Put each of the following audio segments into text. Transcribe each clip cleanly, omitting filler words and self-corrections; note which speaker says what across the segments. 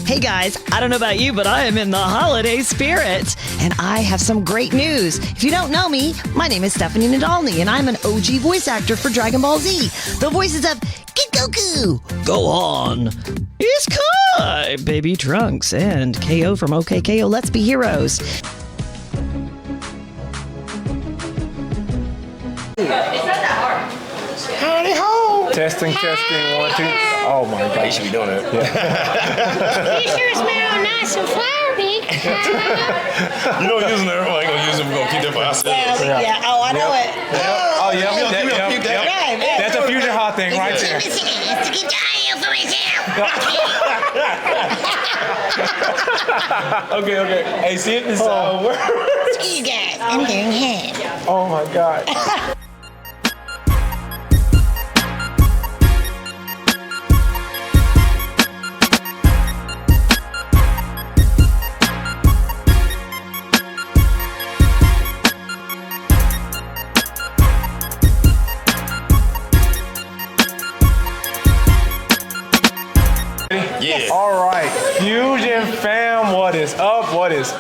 Speaker 1: Hey guys, I don't know about you, but I am in the holiday spirit. And I have some great news. If you don't know me, my name is Stephanie Nadolny, and I'm an OG voice actor for Dragon Ball Z. The voices of Goku, Gohan, Kai, Baby Trunks, and KO from OKKO Let's Be Heroes.
Speaker 2: It's not that hard.
Speaker 3: Howdy ho! Testing, 1, 2. Oh my God.
Speaker 4: You should be doing it.
Speaker 5: You sure smell nice and flowery.
Speaker 4: You don't use them, everybody gonna use them. We're gonna keep them for ourselves.
Speaker 1: Yeah. Oh, I know it.
Speaker 3: Oh, yeah. That's a Fusion-Haa thing right there. Okay. Hey, see if this works.
Speaker 5: You guys, I'm doing head.
Speaker 3: Oh my God.
Speaker 4: Yeah.
Speaker 3: All right, Fusion fam, what is up?
Speaker 4: What's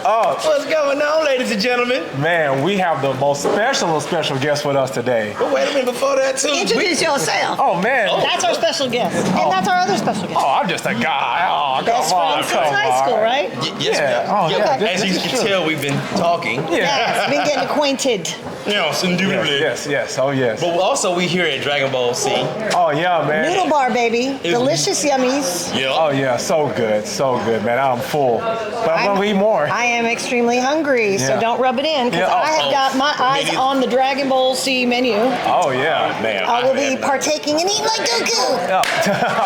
Speaker 4: going on, ladies and gentlemen?
Speaker 3: Man, we have the most special guest with us today.
Speaker 4: But wait a minute, before that too.
Speaker 1: Introduce yourself.
Speaker 3: Oh man.
Speaker 1: That's our special guest. And that's our other special guest.
Speaker 3: Oh, I'm just a guy. Oh,
Speaker 1: Best friends since high school, right?
Speaker 4: Yes,
Speaker 3: Yeah.
Speaker 4: ma'am.
Speaker 3: Oh, yeah.
Speaker 4: As you can tell, we've been talking.
Speaker 1: Yes, been getting acquainted.
Speaker 4: Yes, indubitably.
Speaker 3: Yes. Oh, yes.
Speaker 4: But also, we here at Dragonball Z.
Speaker 3: Oh, yeah, man.
Speaker 1: Noodle bar, baby. Delicious yummies.
Speaker 4: Yeah.
Speaker 3: Oh, yeah. So good, man. I'm full. But I'm going to eat more.
Speaker 1: I am extremely hungry, so
Speaker 3: Yeah.
Speaker 1: don't rub it in, because
Speaker 3: Yeah.
Speaker 1: I have got my eyes on the Dragon Ball Z menu.
Speaker 3: Oh, yeah.
Speaker 4: Man,
Speaker 1: I will be partaking and eating like Goku.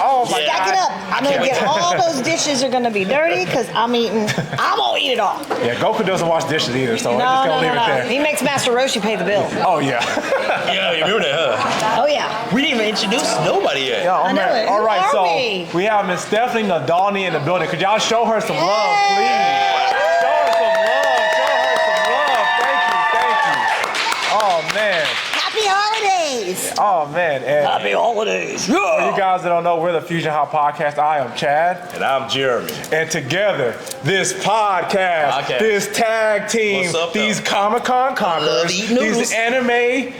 Speaker 3: Oh, my
Speaker 1: Stack it up. I'm going to get all those dishes are going to be dirty, because I'm going to eat it all.
Speaker 3: Yeah, Goku doesn't wash dishes either, so I'm just going to leave it there.
Speaker 1: He makes Master Roshi pay the bill.
Speaker 3: Oh, yeah.
Speaker 4: Yeah, you remember that, huh?
Speaker 1: Oh, yeah.
Speaker 4: We didn't even introduce nobody yet.
Speaker 3: Yeah,
Speaker 1: I know
Speaker 3: man.
Speaker 1: it.
Speaker 3: All
Speaker 1: Who
Speaker 3: right,
Speaker 1: are
Speaker 3: so
Speaker 1: we?
Speaker 3: have Miss Stephanie Nadolny in the building. Could y'all show her some love, please? Show her some love. Thank you. Oh, man.
Speaker 1: Happy holidays.
Speaker 3: Oh, man. And
Speaker 1: Happy holidays.
Speaker 3: for you guys that don't know, we're the FusionHaa Podcast. I am Chad.
Speaker 4: And I'm Jeremy.
Speaker 3: And together, this podcast, this tag team,
Speaker 4: What's up,
Speaker 3: these
Speaker 4: though?
Speaker 3: Comic-Con conquerors,
Speaker 4: Love eating noodles.
Speaker 3: these anime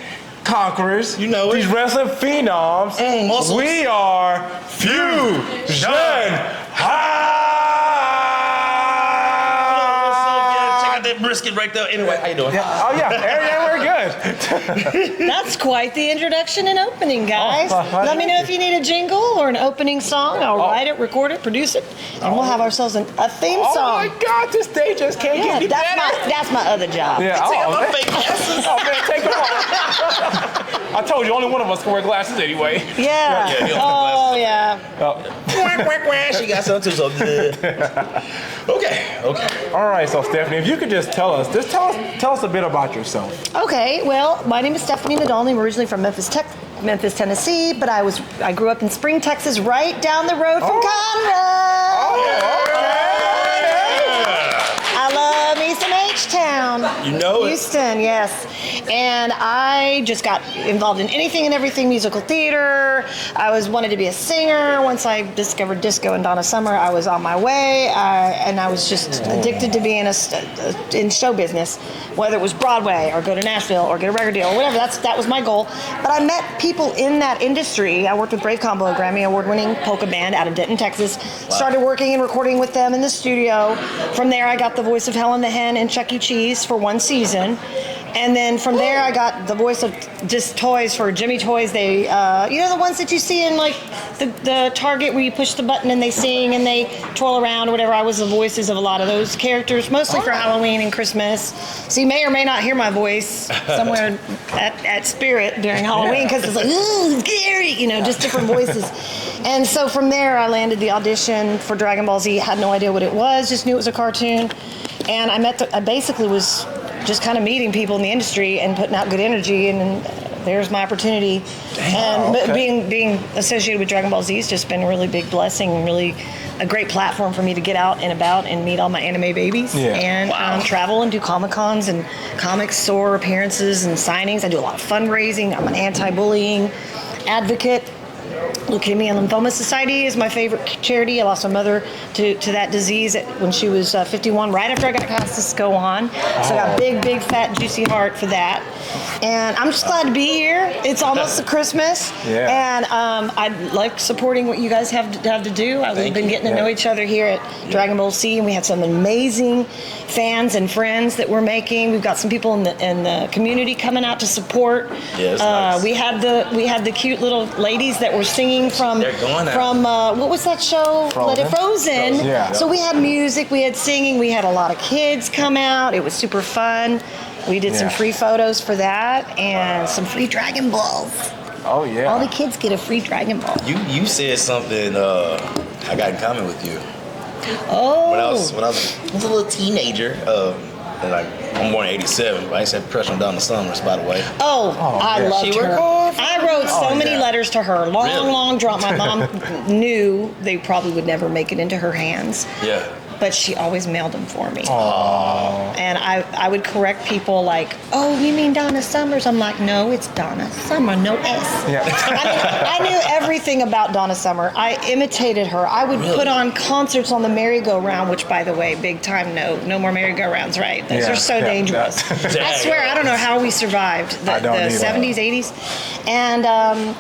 Speaker 3: conquerors,
Speaker 4: You know it.
Speaker 3: these wrestling phenoms,
Speaker 4: muscles.
Speaker 3: we are Fusion-Haa!
Speaker 4: Check out that brisket right there. Anyway, how you doing?
Speaker 3: Oh yeah, we're good.
Speaker 1: That's quite the introduction and opening, guys.
Speaker 3: Oh,
Speaker 1: Let me know if you need a jingle or an opening song. I'll write it, record it, produce it, and we'll have ourselves a theme
Speaker 3: Oh
Speaker 1: song.
Speaker 3: my God, this day just can't
Speaker 1: Yeah,
Speaker 3: get any better.
Speaker 1: that's my other job.
Speaker 3: Yeah,
Speaker 4: Take out
Speaker 3: oh,
Speaker 4: my
Speaker 3: man.
Speaker 4: fake glasses.
Speaker 3: Oh man, take them off. I told you, only one of us can wear glasses anyway.
Speaker 1: Yeah.
Speaker 4: Yeah, you don't
Speaker 1: Oh, yeah.
Speaker 4: Quack, quack, quack. She got some too, so good. Okay.
Speaker 3: All right, so Stephanie, if you could just tell us a bit about yourself.
Speaker 1: Okay, well, my name is Stephanie Nadolny. I'm originally from Memphis, Tennessee, but I grew up in Spring, Texas, right down the road from Conroe. I love me some H-Town.
Speaker 4: You know it.
Speaker 1: Houston, yes. And I just got involved in anything and everything musical theater. I wanted to be a singer. Once I discovered disco and Donna Summer, I was on my way. And I was just addicted to being in show business, whether it was Broadway or go to Nashville or get a record deal or whatever. That was my goal. But I met people in that industry. I worked with Brave Combo, a Grammy Award-winning polka band out of Denton, Texas. Wow. Started working and recording with them in the studio. From there, I got the voice of Helen the Hen in Chuck E. Cheese for one season. And then from there, I got the voice of just toys for Jimmy Toys. They, the ones that you see in like the Target where you push the button and they sing and they twirl around or whatever. I was the voices of a lot of those characters, mostly for Halloween and Christmas. So you may or may not hear my voice somewhere at Spirit during Halloween because it's like, ooh, scary, just different voices. And so from there, I landed the audition for Dragon Ball Z. Had no idea what it was, just knew it was a cartoon. And I basically was just kind of meeting people in the industry and putting out good energy, and there's my opportunity. And being associated with Dragon Ball Z has just been a really big blessing, and really a great platform for me to get out and about and meet all my anime babies and travel and do Comic-Cons and comic store appearances and signings. I do a lot of fundraising. I'm an anti-bullying advocate. Leukemia and Lymphoma Society is my favorite charity. I lost my mother to that disease when she was 51, right after I got cast as Gohan. So I got big, fat, juicy heart for that. And I'm just glad to be here. It's almost Christmas. And I like supporting what you guys have to do. We've been getting to know each other here at Dragonball C, and we have some amazing fans and friends that we're making. We've got some people in the community coming out to support.
Speaker 4: Nice.
Speaker 1: We had the cute little ladies that were singing from what was that show? Frozen.
Speaker 3: Yeah.
Speaker 1: So we had music, we had singing, we had a lot of kids come out. It was super fun. We did some free photos for that and some free Dragon Balls.
Speaker 3: Oh yeah.
Speaker 1: All the kids get a free Dragon Ball.
Speaker 4: You said something I got in common with you.
Speaker 1: Oh.
Speaker 4: When I was a little teenager, I'm born in '87, but I used to have a crush on Donna Summers, by the way.
Speaker 1: I loved her. I wrote so many letters to her. Long drop. My mom knew they probably would never make it into her hands.
Speaker 4: Yeah.
Speaker 1: But she always mailed them for me.
Speaker 3: Aww.
Speaker 1: And I would correct people like, oh, you mean Donna Summers? I'm like, no, it's Donna Summer, no S.
Speaker 3: Yeah.
Speaker 1: I knew everything about Donna Summer. I imitated her. I would put on concerts on the merry-go-round, which, by the way, big time, no more merry-go-rounds, right? Those are so dangerous. I swear, I don't know how we survived the 70s, 80s. And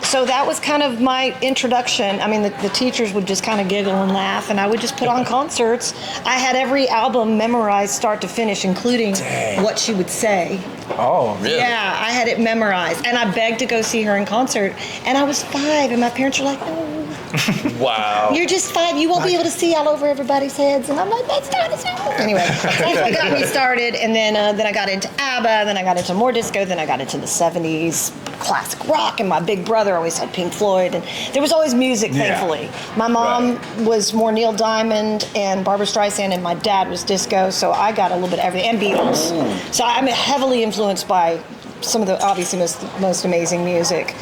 Speaker 1: so that was kind of my introduction. I mean, the teachers would just kind of giggle and laugh, and I would just put on concerts. I had every album memorized start to finish, including what she would say.
Speaker 3: Oh, really?
Speaker 1: Yeah, I had it memorized. And I begged to go see her in concert. And I was 5, and my parents were like, no.
Speaker 4: Wow.
Speaker 1: You're just 5. You won't be able to see all over everybody's heads. And I'm like, that's not. Anyway, that's what got me started. And then I got into ABBA. Then I got into more disco. Then I got into the 70s classic rock. And my big brother always had Pink Floyd. And there was always music, thankfully. My mom was more Neil Diamond and Barbra Streisand, and my dad was disco. So I got a little bit of everything. And Beatles. Ooh. So I'm heavily influenced by some of the obviously most amazing music.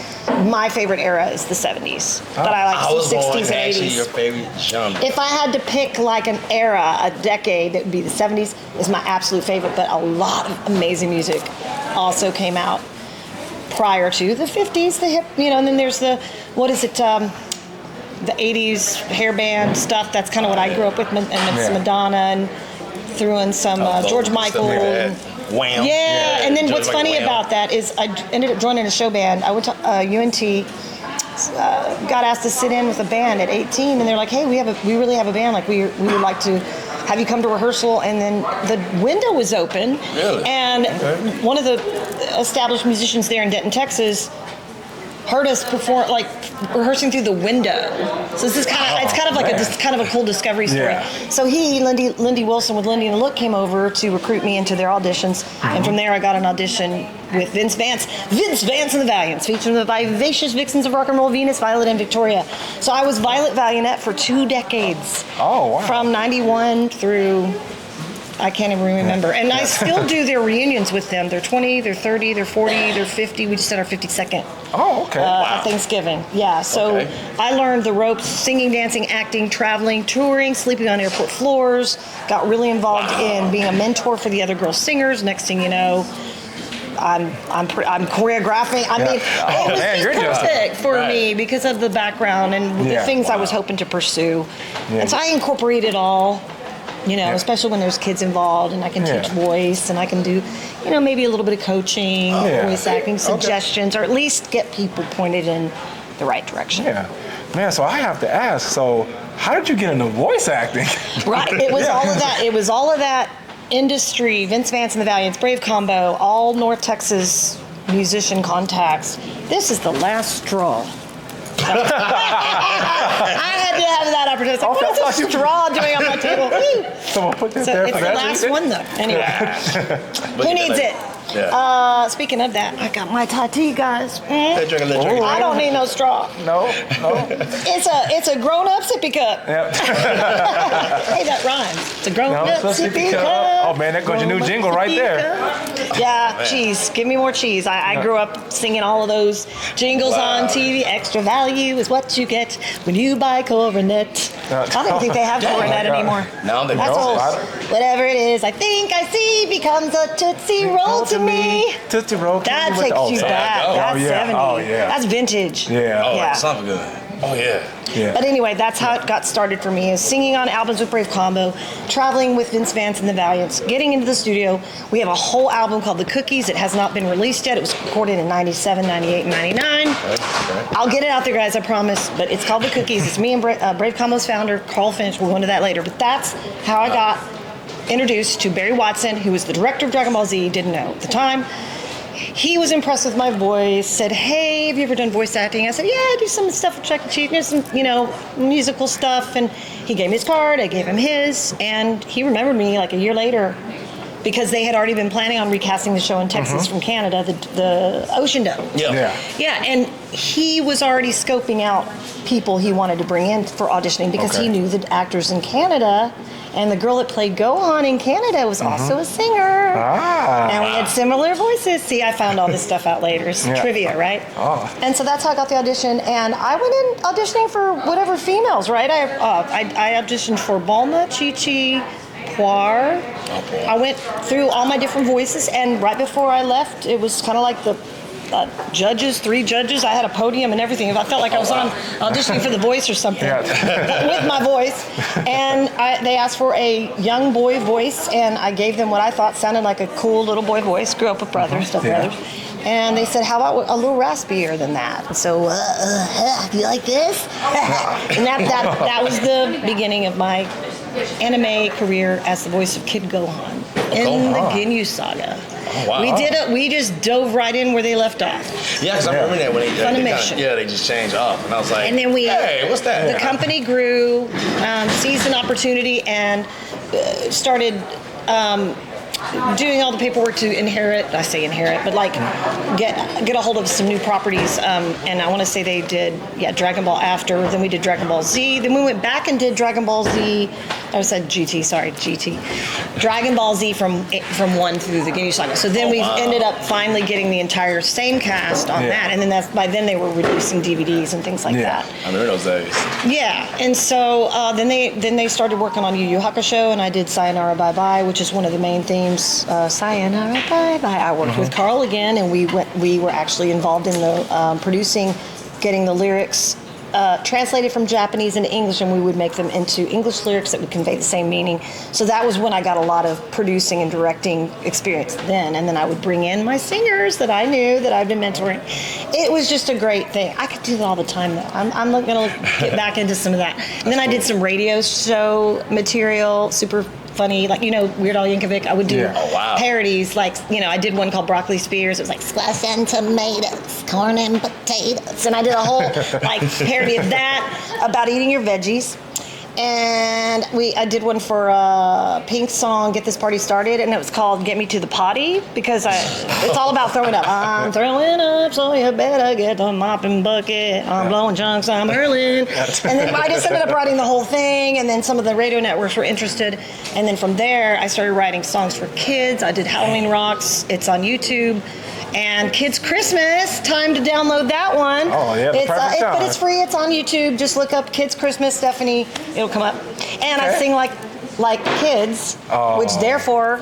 Speaker 1: My favorite era is the 70s, but I like the 60s and 80s.
Speaker 4: Actually, your favorite genre.
Speaker 1: If I had to pick like an era, a decade, it would be the 70s is my absolute favorite, but a lot of amazing music also came out prior to the 50s, the hip, and then there's the 80s hair band stuff. That's kind of what I grew up with, and some Madonna, and threw in some George Michael.
Speaker 4: Wham.
Speaker 1: Yeah, and then what's funny about that is I ended up joining a show band. I went to UNT, got asked to sit in with a band at 18, and they're like, hey, we really have a band. Like, we would like to have you come to rehearsal. And then the window was open.
Speaker 4: Really?
Speaker 1: And one of the established musicians there in Denton, Texas, heard us perform, like rehearsing through the window. So this is kind of a cool discovery story. Yeah. So Lindy Wilson with Lindy and the Look came over to recruit me into their auditions, and from there I got an audition with Vince Vance and the Valiants, featuring the vivacious vixens of rock and roll, Venus, Violet, and Victoria. So I was Violet Valianette for 2 decades.
Speaker 3: Oh, wow. From
Speaker 1: 91 through, I can't even remember. And I still do their reunions with them. They're 20, they're 30, they're 40, they're 50. We just had our 52nd.
Speaker 3: Oh, okay.
Speaker 1: At Thanksgiving. Yeah, so I learned the ropes, singing, dancing, acting, traveling, touring, sleeping on airport floors, got really involved in being a mentor for the other girl singers. Next thing you know, I'm choreographing. I mean, it was just perfect for me because of the background and the things I was hoping to pursue. Yeah. And so I incorporate it all. Especially when there's kids involved, and I can teach voice, and I can do, maybe a little bit of coaching, voice acting, suggestions, or at least get people pointed in the right direction.
Speaker 3: Yeah. Man, so I have to ask, so how did you get into voice acting?
Speaker 1: Right. It was all of that. It was all of that industry, Vince Vance and the Valiants, Brave Combo, all North Texas musician contacts. This is the last straw. I had to have that opportunity. Like, what is this straw doing on my table?
Speaker 3: Someone put this there
Speaker 1: for that. It's the last one, though. Anyway. Who needs it?
Speaker 4: Yeah.
Speaker 1: Speaking of that, I got my Thai tea, guys.
Speaker 4: Drink it.
Speaker 1: I don't need no straw.
Speaker 3: No.
Speaker 1: It's a grown-up sippy cup.
Speaker 3: Yep.
Speaker 1: Hey, that rhymes. It's a grown-up sippy cup.
Speaker 3: Oh, man, there goes your new jingle right there.
Speaker 1: Yeah, cheese. Give me more cheese. I grew up singing all of those jingles on TV. Extra value is what you get when you buy Coronet. I don't think they have Coronet anymore.
Speaker 4: No, they
Speaker 1: That's
Speaker 4: don't.
Speaker 1: old. Whatever it is, I think I see becomes a Tootsie Roll to me.
Speaker 3: Tootsie Roll.
Speaker 1: That takes you back. That's 70s.
Speaker 3: Oh, yeah.
Speaker 1: That's vintage.
Speaker 3: Yeah.
Speaker 4: Oh, yeah. Something good. Oh, yeah.
Speaker 3: Yeah.
Speaker 1: But anyway, that's how it got started for me, is singing on albums with Brave Combo, traveling with Vince Vance and the Valiants, getting into the studio. We have a whole album called The Cookies. It has not been released yet. It was recorded in 97, 98, and 99.
Speaker 4: Okay.
Speaker 1: I'll get it out there, guys, I promise. But it's called The Cookies. It's me and Brave Combo's founder, Carl Finch. We'll go into that later. But that's how I got introduced to Barry Watson, who was the director of Dragon Ball Z, didn't know at the time. He was impressed with my voice, said, hey, have you ever done voice acting? I said, yeah, I do some stuff with Chuck E. Cheese, some, musical stuff. And he gave me his card, I gave him his, and he remembered me like a year later because they had already been planning on recasting the show in Texas from Canada, the Ocean Dome.
Speaker 4: Yeah.
Speaker 1: Yeah, and he was already scoping out people he wanted to bring in for auditioning because he knew the actors in Canada. And the girl that played Gohan in Canada was also a singer. And we had similar voices. See, I found all this stuff out later. It's trivia, right?
Speaker 3: Oh.
Speaker 1: And so that's how I got the audition. And I went in auditioning for whatever females, right? I auditioned for Bulma, Chi-Chi, Poir. I went through all my different voices. And right before I left, it was kind of like the three judges. I had a podium and everything. I felt like I was on auditioning for The Voice or something with my voice. And they asked for a young boy voice, and I gave them what I thought sounded like a cool little boy voice. Grew up with brothers, stepbrothers. And they said, how about a little raspier than that? And so, do you like this? And that was the beginning of my anime career as the voice of Kid Gohan in the Ginyu Saga.
Speaker 4: Oh, wow.
Speaker 1: We just dove right in where they left off.
Speaker 4: Yeah, because I remember that when
Speaker 1: Funimation.
Speaker 4: they just changed off, and I was like,
Speaker 1: And then
Speaker 4: hey, what's that?
Speaker 1: The company grew, seized an opportunity, and started doing all the paperwork to inherit. I say inherit, but like get a hold of some new properties. And I want to say they did Dragon Ball after. Then we did Dragon Ball Z. Then we went back and did Dragon Ball Z. I said GT. Sorry, GT. Dragon Ball Z from 1 through the Ginyu Saga. So then we ended up finally getting the entire same cast on that. And then by then they were releasing DVDs and things like that.
Speaker 4: I remember those days.
Speaker 1: Yeah, and so then they started working on Yu Yu Hakusho, and I did Sayonara Bye Bye, which is one of the main themes. Sayonara Bye Bye. I worked with Carl again, and we were actually involved in the producing, getting the lyrics translated from Japanese into English, and we would make them into English lyrics that would convey the same meaning. So that was when I got a lot of producing and directing experience then, and then I would bring in my singers that I knew that I've been mentoring. It was just a great thing. I could do that all the time though. I'm going to get back into some of that. And then I did some radio show material, super funny, like, Weird Al Yankovic. I would do parodies, like, I did one called Broccoli Spears. It was like squash and tomatoes, corn and potatoes. And I did a whole parody of that about eating your veggies. And I did one for Pink's song, Get This Party Started, and it was called Get Me to the Potty, because it's all about throwing up. I'm throwing up, so you better get the mopping bucket. I'm blowing chunks, I'm hurling. And then I just ended up writing the whole thing, and then some of the radio networks were interested. And then from there, I started writing songs for kids. I did Halloween Rocks. It's on YouTube. And Kids Christmas, time to download that one.
Speaker 3: Oh, yeah,
Speaker 1: but it's free. It's on YouTube. Just look up Kids Christmas, Stephanie. It'll come up. And I sing like kids, which therefore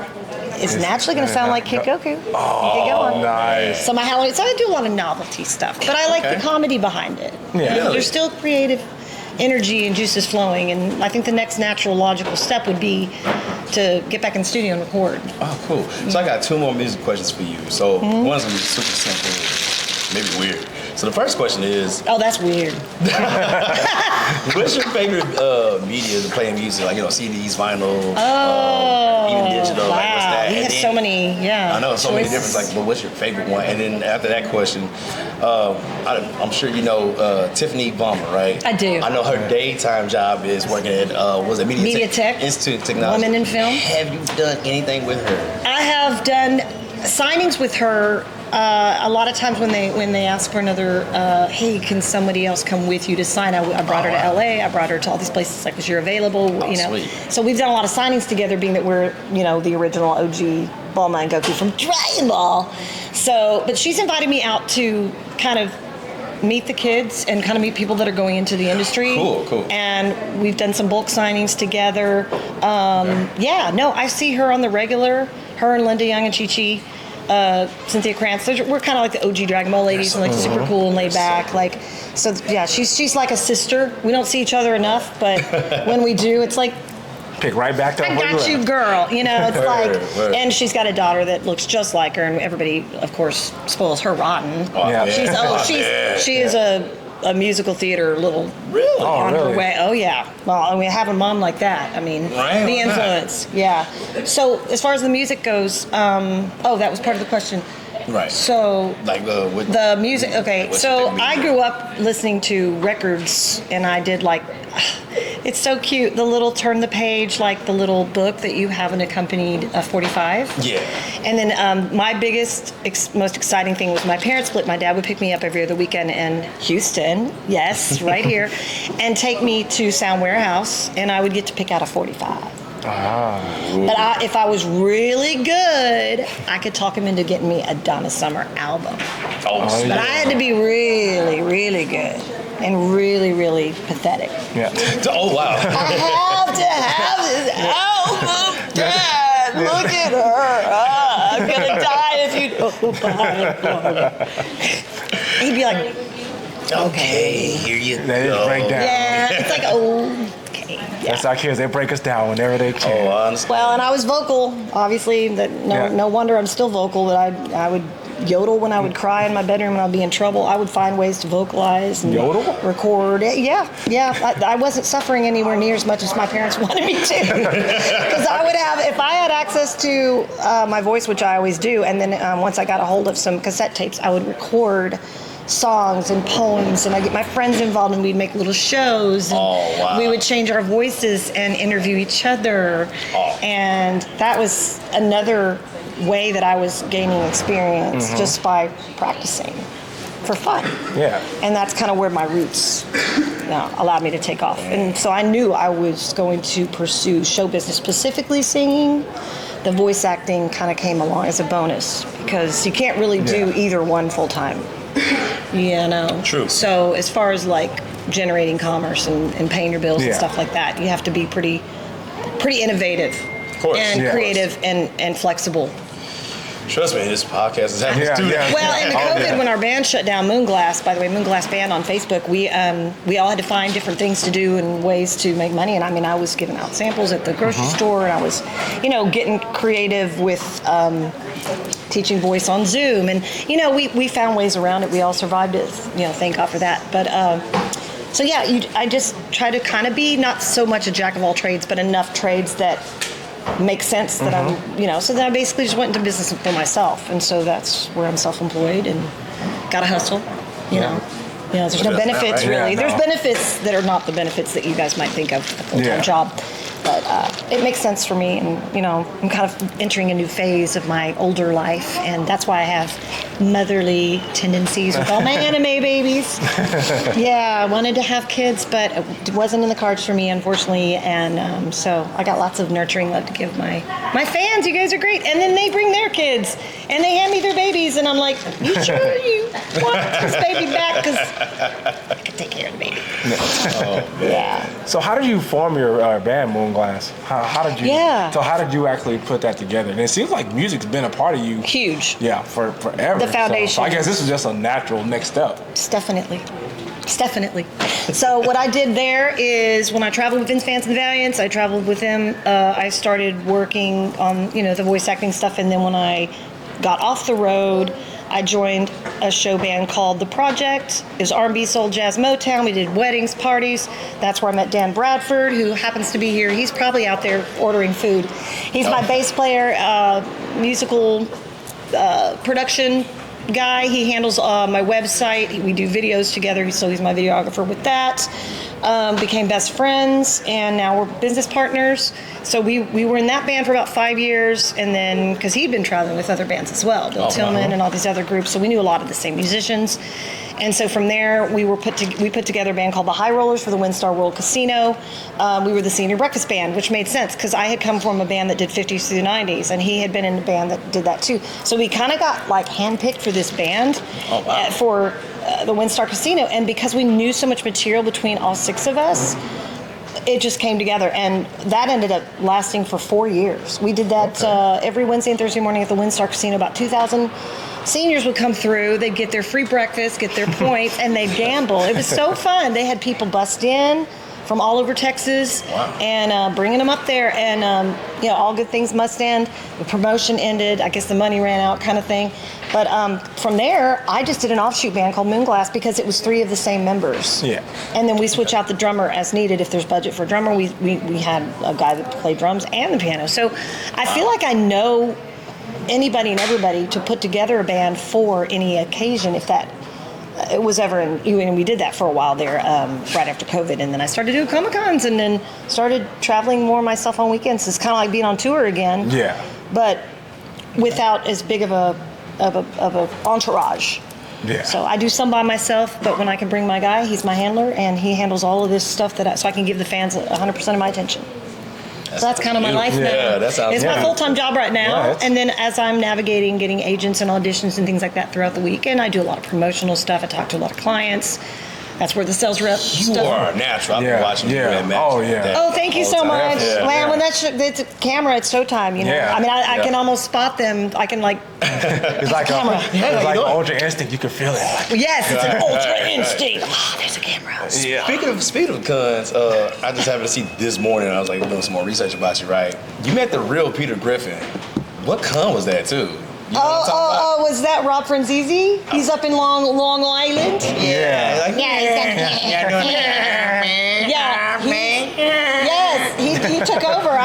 Speaker 1: is naturally going to sound like Kid Goku.
Speaker 3: Oh, nice.
Speaker 1: So I do a lot of novelty stuff, but I like the comedy behind it.
Speaker 3: Yeah.
Speaker 1: There's still creative energy and juices flowing, and I think the next natural logical step would be to get back in the studio and record.
Speaker 4: Oh, cool. So I got 2 more music questions for you. So one's gonna be super simple, maybe weird. So the first question is,
Speaker 1: oh, that's weird.
Speaker 4: what's your favorite media to play music? Like, CDs, vinyl, even digital.
Speaker 1: Wow.
Speaker 4: Like, what's that?
Speaker 1: We have so many,
Speaker 4: I know, so many
Speaker 1: choices.
Speaker 4: different. Like, but what's your favorite one? And then after that question, I'm sure you know Tiffany Bummer, right?
Speaker 1: I do.
Speaker 4: I know her daytime job is working at
Speaker 1: Media Tech
Speaker 4: Institute of Technology.
Speaker 1: Women in Film.
Speaker 4: Have you done anything with her?
Speaker 1: I have done signings with her. A lot of times when they ask for another, hey, can somebody else come with you to sign? I brought her to LA. I brought her to all these places. Like, was you're available?
Speaker 4: Sweet.
Speaker 1: So we've done a lot of signings together, being that we're the original OG Bulma and Goku from Dragon Ball. So, but she's invited me out to kind of meet the kids and kind of meet people that are going into the industry.
Speaker 4: Cool.
Speaker 1: And we've done some bulk signings together. I see her on the regular. Her and Linda Young and Chi-Chi. Cynthia Krantz. We're kind of like the OG Dragonball ladies, and like super cool and laid back. Like, so yeah, she's like a sister. We don't see each other enough, but when we do, it's like,
Speaker 3: Pick right back up.
Speaker 1: I got you, girl. You know, it's like, and she's got a daughter that looks just like her, and everybody, of course, spoils her rotten.
Speaker 4: Oh,
Speaker 3: Yeah.
Speaker 1: She is a musical theater little on her way. Oh yeah. Well, I mean, have a mom like that. I mean, the influence. Yeah. So as far as the music goes, that was part of the question.
Speaker 4: Right.
Speaker 1: So
Speaker 4: like
Speaker 1: the music. Okay.
Speaker 4: what's
Speaker 1: So
Speaker 4: your favorite
Speaker 1: I
Speaker 4: music?
Speaker 1: grew up listening to records, and I did like. It's so cute. The little turn the page, like the little book that you have an accompanied 45.
Speaker 4: Yeah.
Speaker 1: And then my biggest, most exciting thing was my parents split. My dad would pick me up every other weekend in Houston, yes, right here, and take me to Sound Warehouse, and I would get to pick out a 45. But if I was really good, I could talk him into getting me a Donna Summer album. But I had to be really, really good and really, really pathetic.
Speaker 3: Yeah.
Speaker 4: Oh wow.
Speaker 1: I have to have this album, Dad. Look at her. I'm gonna die if you don't buy it. He'd be like,
Speaker 4: Okay, here you
Speaker 3: They just break
Speaker 4: go.
Speaker 3: down.
Speaker 1: yeah. It's like, okay. Yeah.
Speaker 3: That's our kids. They break us down whenever they can.
Speaker 4: Oh, honestly.
Speaker 1: Well, and I was vocal. Obviously, no wonder I'm still vocal. That I would yodel when I would cry in my bedroom and I'd be in trouble. I would find ways to vocalize and
Speaker 3: Yodel?
Speaker 1: record. Yeah. I wasn't suffering anywhere near as much as my parents wanted me to. Because I would have, if I had access to my voice, which I always do, and then once I got a hold of some cassette tapes, I would record songs and poems, and I get my friends involved, and we'd make little shows, and we would change our voices and interview each other, and that was another way that I was gaining experience just by practicing for fun.
Speaker 3: Yeah.
Speaker 1: And that's kind of where my roots allowed me to take off. And so I knew I was going to pursue show business, specifically singing. The voice acting kind of came along as a bonus because you can't really do either one full time. You know?
Speaker 4: True.
Speaker 1: So as far as like generating commerce and paying your bills and stuff like that, you have to be pretty innovative and creative and flexible.
Speaker 4: Trust me, this podcast is having to do that.
Speaker 1: Well, in the COVID, when our band shut down, Moonglass, by the way, Moonglass Band on Facebook, we all had to find different things to do and ways to make money. And I mean, I was giving out samples at the grocery store, and I was, getting creative with teaching voice on Zoom. And, we found ways around it. We all survived it, thank God for that. But, I just try to kind of be not so much a jack of all trades, but enough trades that make sense that I'm, so then I basically just went into business for myself. And so that's where I'm self-employed and got to hustle, you know. There's no benefits really. There's benefits that are not the benefits that you guys might think of a full-time job. But it makes sense for me, and I'm kind of entering a new phase of my older life, and that's why I have motherly tendencies with all my anime babies. I wanted to have kids, but it wasn't in the cards for me, unfortunately, and so I got lots of nurturing love to give my fans. You guys are great, and then they bring their kids, and they hand me their babies, and I'm like, you sure you want this baby back? Because I can take care of the baby.
Speaker 3: So how did you form your band, Moonglass? How did you? So how did you actually put that together? And it seems like music's been a part of you.
Speaker 1: Huge.
Speaker 3: Yeah, for forever.
Speaker 1: The foundation.
Speaker 3: So I guess this is just a natural next step.
Speaker 1: Definitely. So what I did there is when I traveled with Vince Vance and the Valiants, I traveled with them. I started working on the voice acting stuff, and then when I got off the road, I joined a show band called The Project. It was R&B, soul, jazz, Motown. We did weddings, parties. That's where I met Dan Bradford, who happens to be here. He's probably out there ordering food. He's my bass player, musical production guy. He handles my website. We do videos together, so he's my videographer with that. Became best friends, and now we're business partners. So we were in that band for about 5 years, and then because he'd been traveling with other bands as well, Bill Tillman and all these other groups, so we knew a lot of the same musicians. And so from there, we put together a band called the High Rollers for the WinStar World Casino. We were the senior breakfast band, which made sense because I had come from a band that did 50s through the 90s, and he had been in a band that did that too. So we kind of got like handpicked for this band for the WinStar Casino, and because we knew so much material between all six of us, it just came together, and that ended up lasting for 4 years. We did that every Wednesday and Thursday morning at the WinStar Casino. About 2,000 seniors would come through. They'd get their free breakfast, get their points, and they'd gamble. It was so fun. They had people bust in from all over Texas and bringing them up there. And, all good things must end. The promotion ended. I guess the money ran out kind of thing. But from there, I just did an offshoot band called Moonglass because it was 3 of the same members.
Speaker 3: Yeah.
Speaker 1: And then we switch out the drummer as needed. If there's budget for a drummer, we had a guy that played drums and the piano. So I feel like I know anybody and everybody to put together a band for any occasion if that it was ever and we did that for a while there right after COVID, and then I started doing Comic-Cons and then started traveling more myself on weekends. It's kind of like being on tour again, but without as big of a entourage. So I do some by myself, but when I can bring my guy, he's my handler, and he handles all of this stuff so I can give the fans 100% of my attention. So that's kind of my life now.
Speaker 4: Yeah, that sounds
Speaker 1: It's my full-time job right now.
Speaker 3: Right.
Speaker 1: And then as I'm navigating, getting agents and auditions and things like that throughout the weekend, I do a lot of promotional stuff. I talk to a lot of clients. That's where the sales rep
Speaker 4: You are natural. I've been watching you and Matt.
Speaker 3: Oh, yeah.
Speaker 1: Oh, thank you so much. Man, when it's a camera, it's showtime, you know?
Speaker 3: Yeah.
Speaker 1: I mean, I can almost spot them. I can,
Speaker 3: it's like an ultra instinct. You can feel it.
Speaker 1: Yes, it's an ultra instinct. Oh, there's a camera.
Speaker 3: Yeah.
Speaker 4: Speaking of cons, I just happened to see this morning. I was like doing some more research about you, right? You met the real Peter Griffin. What con was that, too? You know what I'm talking about?
Speaker 1: Was that Rob Franzese? He's up in Long Island?
Speaker 4: Yeah. Like,
Speaker 1: He took over.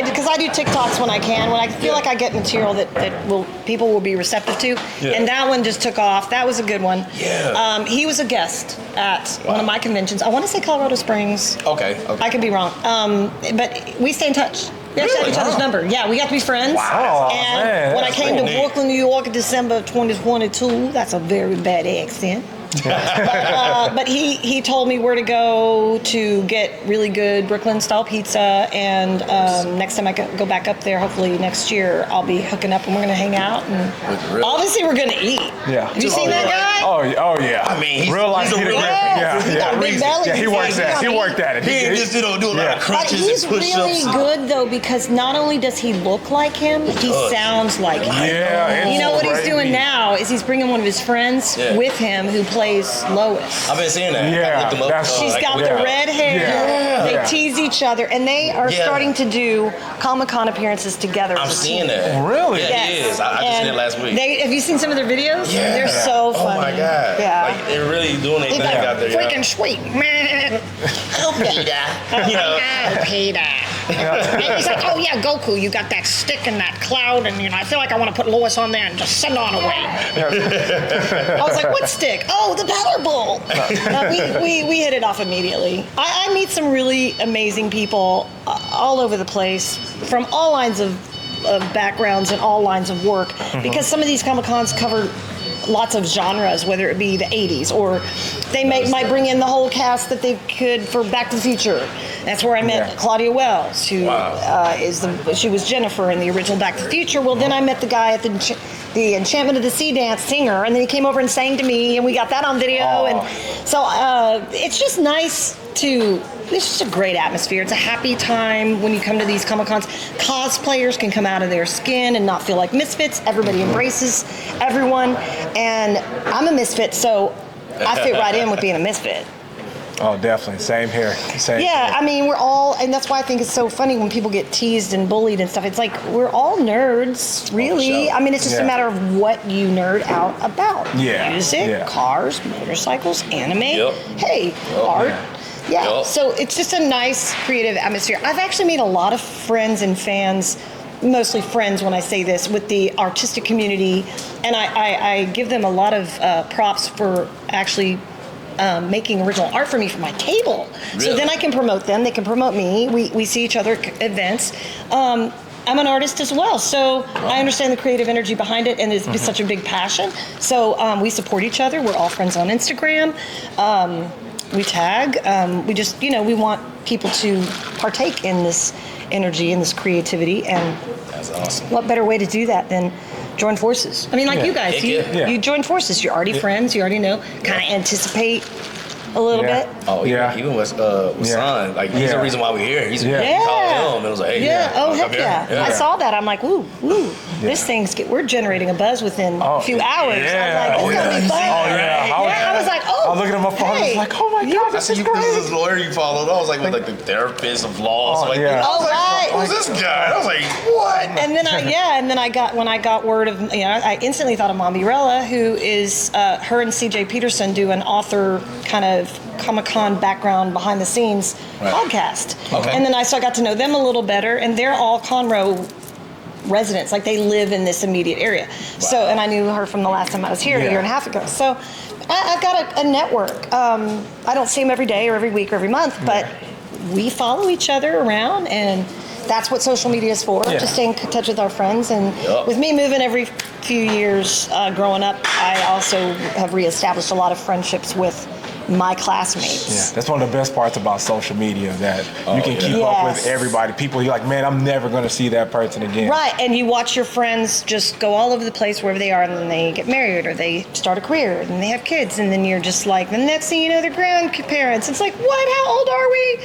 Speaker 1: Because I do TikToks when I can, when I feel like I get material that people will be receptive to, and that one just took off. That was a good one.
Speaker 4: Yeah.
Speaker 1: He was a guest at one of my conventions. I want to say Colorado Springs.
Speaker 4: Okay.
Speaker 1: I could be wrong. But we stay in touch. We actually have each other's number. Yeah, we got to be friends.
Speaker 3: Wow.
Speaker 1: And
Speaker 3: Man,
Speaker 1: when I came to Brooklyn, New York in December of 2022, that's a very bad accent. But he told me where to go to get really good Brooklyn style pizza, and next time I go back up there, hopefully next year, I'll be hooking up and we're gonna hang out, and obviously we're gonna eat.
Speaker 3: Yeah.
Speaker 1: Have you seen that guy?
Speaker 3: Oh yeah.
Speaker 4: I mean, he's
Speaker 3: real life
Speaker 4: a
Speaker 3: Peter
Speaker 4: real
Speaker 3: Griffin.
Speaker 1: He got a big belly.
Speaker 3: Yeah, he works at it.
Speaker 4: He ain't just do a lot of crunches
Speaker 1: He's
Speaker 4: and push-ups.
Speaker 1: really good though, because not only does he look like him, he sounds like him.
Speaker 3: Yeah.
Speaker 1: You know what he's
Speaker 3: crazy.
Speaker 1: doing now is he's bringing one of his friends with him who plays Lois.
Speaker 4: I've been seeing that.
Speaker 3: Yeah,
Speaker 4: I looked him up.
Speaker 3: that's-
Speaker 1: She's got the red hair.
Speaker 3: Yeah.
Speaker 1: They
Speaker 3: Yeah.
Speaker 1: tease each other, and they are starting to do Comic-Con appearances together.
Speaker 4: I'm
Speaker 1: as a
Speaker 4: seeing
Speaker 1: team.
Speaker 4: that.
Speaker 3: Really?
Speaker 4: Yeah, he is. I just
Speaker 1: And
Speaker 4: did it last week.
Speaker 1: Have you seen some of their videos?
Speaker 4: Yeah.
Speaker 1: They're so funny.
Speaker 4: Oh my God.
Speaker 1: Yeah.
Speaker 4: Like, they're really doing their
Speaker 1: He's
Speaker 4: thing
Speaker 1: like
Speaker 4: out there.
Speaker 1: freaking sweet, man. Oh, Peter.
Speaker 4: You know.
Speaker 1: Oh, Peter. And he's like, oh yeah, Goku, you got that stick in that cloud, and I feel like I want to put Lois on there and just send on away. I was like, what stick? Oh, the Power Bowl. We hit it off immediately. I meet some really amazing people all over the place from all lines of backgrounds and all lines of work, because some of these Comic-Cons cover lots of genres, whether it be the 80s or they might bring in the whole cast that they could for Back to the Future. That's where I met Claudia Wells, who she was Jennifer in the original Back to the Future. Well, then I met the guy at the Enchantment of the Sea dance singer, and then he came over and sang to me, and we got that on video. And so it's just nice it's just a great atmosphere. It's a happy time when you come to these Comic-Cons. Cosplayers can come out of their skin and not feel like misfits. Everybody embraces everyone. And I'm a misfit, so I fit right in with being a misfit.
Speaker 3: Oh, definitely. Same here.
Speaker 1: I mean, we're all, and that's why I think it's so funny when people get teased and bullied and stuff. It's like, we're all nerds, really. I mean, it's just a matter of what you nerd out about.
Speaker 3: Yeah.
Speaker 1: Music, cars, motorcycles, anime, art. Yeah, so it's just a nice creative atmosphere. I've actually made a lot of friends and fans, mostly friends when I say this, with the artistic community, and I give them a lot of props for actually making original art for me for my table. Really? So then I can promote them, they can promote me, we see each other at events. I'm an artist as well, so I understand the creative energy behind it, and it's such a big passion. So we support each other, we're all friends on Instagram. We tag. We just, we want people to partake in this energy and this creativity. And
Speaker 4: that's awesome.
Speaker 1: What better way to do that than join forces? I mean, like you guys, you join forces. You're already friends. You already know. Kind of anticipate a little bit.
Speaker 4: Oh
Speaker 3: Yeah.
Speaker 4: Even with Son, like he's the reason why we're here. He's
Speaker 3: Yeah.
Speaker 1: Yeah.
Speaker 4: called him and it was like, hey,
Speaker 1: Yeah. Oh,
Speaker 4: come
Speaker 1: heck
Speaker 4: here.
Speaker 1: yeah. I saw that. I'm like, woo. This we're generating a buzz within a few hours.
Speaker 3: Yeah.
Speaker 1: I was like, this is gonna be fun.
Speaker 3: Oh, yeah.
Speaker 1: I was like,
Speaker 3: I was looking at my phone. I was
Speaker 1: hey.
Speaker 3: like, oh my God,
Speaker 4: I
Speaker 3: this
Speaker 4: see
Speaker 3: is
Speaker 4: you
Speaker 3: great.
Speaker 4: this lawyer you followed. I was like, with like the therapist of law.
Speaker 3: Oh,
Speaker 4: So like,
Speaker 3: yeah.
Speaker 4: I was
Speaker 1: Oh,
Speaker 4: like,
Speaker 1: right.
Speaker 4: who's this guy? I was like, what?
Speaker 1: And then when I got word of, I instantly thought of Mombirella, who is her and CJ Peterson do an author kind of Comic-Con background behind the scenes podcast.
Speaker 4: Okay.
Speaker 1: And then I got to know them a little better, and they're all Conroe residents, like they live in this immediate area. So, and I knew her from the last time I was here a year and a half ago. So I've got a network. I don't see them every day or every week or every month, but we follow each other around, and that's what social media is for, to stay in touch with our friends. And with me moving every few years growing up, I also have reestablished a lot of friendships with my classmates.
Speaker 3: Yeah, that's one of the best parts about social media, that you can keep up with everybody. People, you're like, man, I'm never going to see that person again.
Speaker 1: Right, and you watch your friends just go all over the place wherever they are, and then they get married or they start a career and they have kids, and then you're just like, the next thing you know, they're grandparents. It's like, what? How old are we?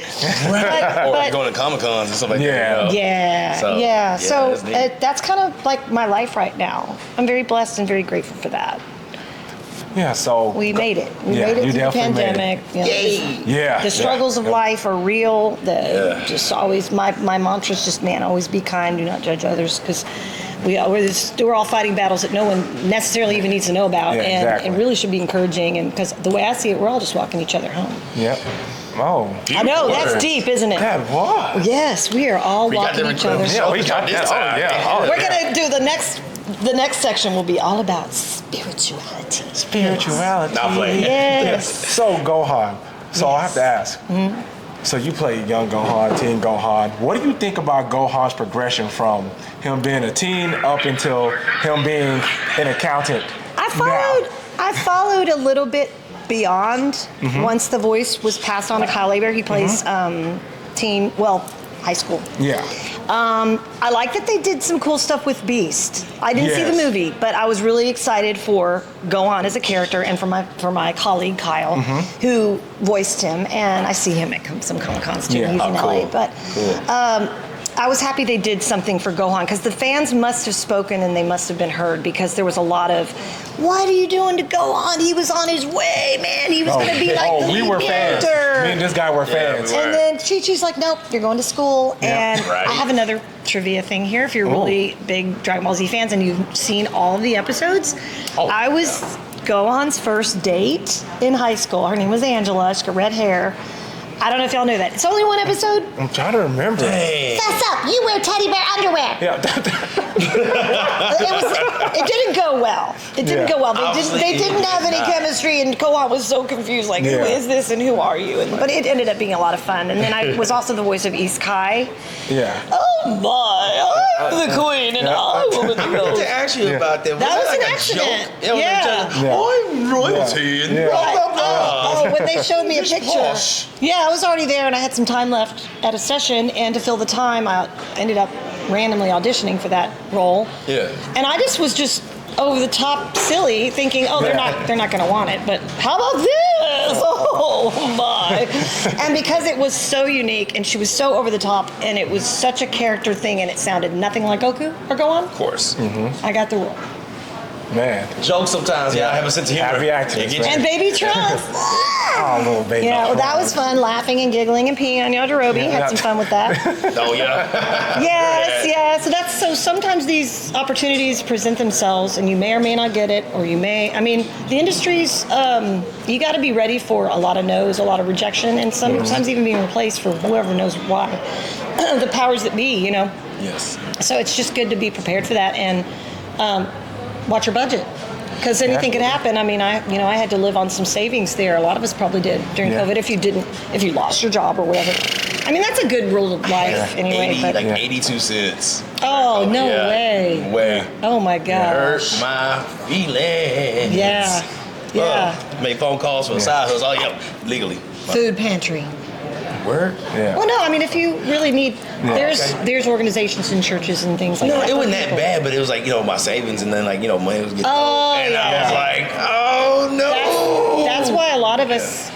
Speaker 4: Or going to Comic-Cons and stuff like that.
Speaker 1: So that's kind of like my life right now. I'm very blessed and very grateful for that.
Speaker 3: Yeah, so
Speaker 1: We made it. We made it through the pandemic.
Speaker 3: Yeah.
Speaker 1: The struggles of life are real. Just always, my mantra is just, man, always be kind, do not judge others, because we're all fighting battles that no one necessarily even needs to know about, and really should be encouraging. And because the way I see it, we're all just walking each other home.
Speaker 3: Yep. Oh.
Speaker 1: I know, that's deep, isn't it?
Speaker 3: That was.
Speaker 1: Yes, we are all walking each other.
Speaker 3: Yeah, we got
Speaker 4: this
Speaker 3: that.
Speaker 4: time.
Speaker 3: Oh, yeah.
Speaker 1: We're gonna do the next section will be all about spirituality.
Speaker 3: Spirituality.
Speaker 4: Not playing.
Speaker 1: Yes.
Speaker 3: So, Gohan. So, I have to ask. So, you played young Gohan, teen Gohan. What do you think about Gohan's progression from him being a teen up until him being an accountant?
Speaker 1: I followed a little bit beyond once the voice was passed on to Kyle Aber. He plays high school.
Speaker 3: Yeah.
Speaker 1: I like that they did some cool stuff with Beast. I didn't see the movie, but I was really excited for Gohan as a character, and for my colleague Kyle, who voiced him. And I see him at some Comic-Cons too. He's in LA. But I was happy they did something for Gohan, because the fans must have spoken and they must have been heard, because there was a lot of, what are you doing to Gohan? He was on his way, man. He was going to be like the
Speaker 3: we
Speaker 1: lead
Speaker 3: were fans.
Speaker 1: character.
Speaker 3: Me and this guy were fans.
Speaker 4: we were.
Speaker 1: And then Chi-Chi's like, nope, you're going to school.
Speaker 3: Yeah.
Speaker 1: And
Speaker 4: Right.
Speaker 1: I have another trivia thing here. If you're really big Dragon Ball Z fans and you've seen all of the episodes, I was Gohan's first date in high school. Her name was Angela. She's got red hair. I don't know if y'all knew that. It's only one episode.
Speaker 3: I'm trying to remember.
Speaker 4: Hey.
Speaker 5: Fess up, you wear teddy bear underwear.
Speaker 3: Yeah.
Speaker 1: It didn't go well. It didn't go well.
Speaker 4: Obviously,
Speaker 1: They didn't have any chemistry, and Gohan was so confused, like, who is this and who are you? But it ended up being a lot of fun. And then I was also the voice of East Kai.
Speaker 3: Yeah.
Speaker 1: Oh my, I'm the queen, and I will be the
Speaker 4: I meant
Speaker 1: rose.
Speaker 4: to ask you about that.
Speaker 1: That was
Speaker 4: like
Speaker 1: an
Speaker 4: a
Speaker 1: accident.
Speaker 4: Joke?
Speaker 1: Yeah.
Speaker 4: I'm royalty and
Speaker 3: Yeah.
Speaker 4: blah, blah, blah.
Speaker 1: When they showed me a
Speaker 4: Just
Speaker 1: picture.
Speaker 4: wash.
Speaker 1: Yeah, I was already there, and I had some time left at a session, and to fill the time, I ended up randomly auditioning for that role.
Speaker 4: Yeah.
Speaker 1: And I just was over the top silly, thinking, oh, they're not going to want it, but how about this? Oh my! And because it was so unique, and she was so over the top, and it was such a character thing, and it sounded nothing like Goku or Gohan,
Speaker 4: Of course.
Speaker 1: I got the role.
Speaker 3: Man.
Speaker 4: Jokes sometimes, I have a sense of humor.
Speaker 3: Happy accidents,
Speaker 4: It gets
Speaker 3: man.
Speaker 1: And Baby Trunks.
Speaker 3: Oh, little baby.
Speaker 1: Yeah, well, that was fun, laughing and giggling and peeing on Yajirobe. Had some fun with that.
Speaker 4: Oh, yeah.
Speaker 1: Yes. So sometimes these opportunities present themselves, and you may or may not get it, or you may. I mean, the industry's. You got to be ready for a lot of no's, a lot of rejection, and sometimes even being replaced for whoever knows why. The powers that be,
Speaker 4: Yes.
Speaker 1: So it's just good to be prepared for that, and watch your budget. Because anything could happen. I mean, I had to live on some savings there. A lot of us probably did during COVID. If you lost your job or whatever. I mean, that's a good rule of life anyway.
Speaker 4: 82 cents.
Speaker 1: Oh, no way.
Speaker 4: Way.
Speaker 1: Oh my
Speaker 4: Hurt
Speaker 1: gosh.
Speaker 4: my feelings.
Speaker 1: Yeah.
Speaker 4: Make phone calls for the side hustle. Oh, yeah, legally.
Speaker 1: Food pantry.
Speaker 4: Word?
Speaker 3: Yeah.
Speaker 1: Well, no, I mean, if you really need, there's organizations and churches and things like that.
Speaker 4: No, it wasn't
Speaker 1: for
Speaker 4: that
Speaker 1: people.
Speaker 4: bad, but it was like, my savings, and then like, money was getting
Speaker 1: Oh,
Speaker 4: and
Speaker 1: yeah.
Speaker 4: I was like, oh no.
Speaker 1: That's why a lot of us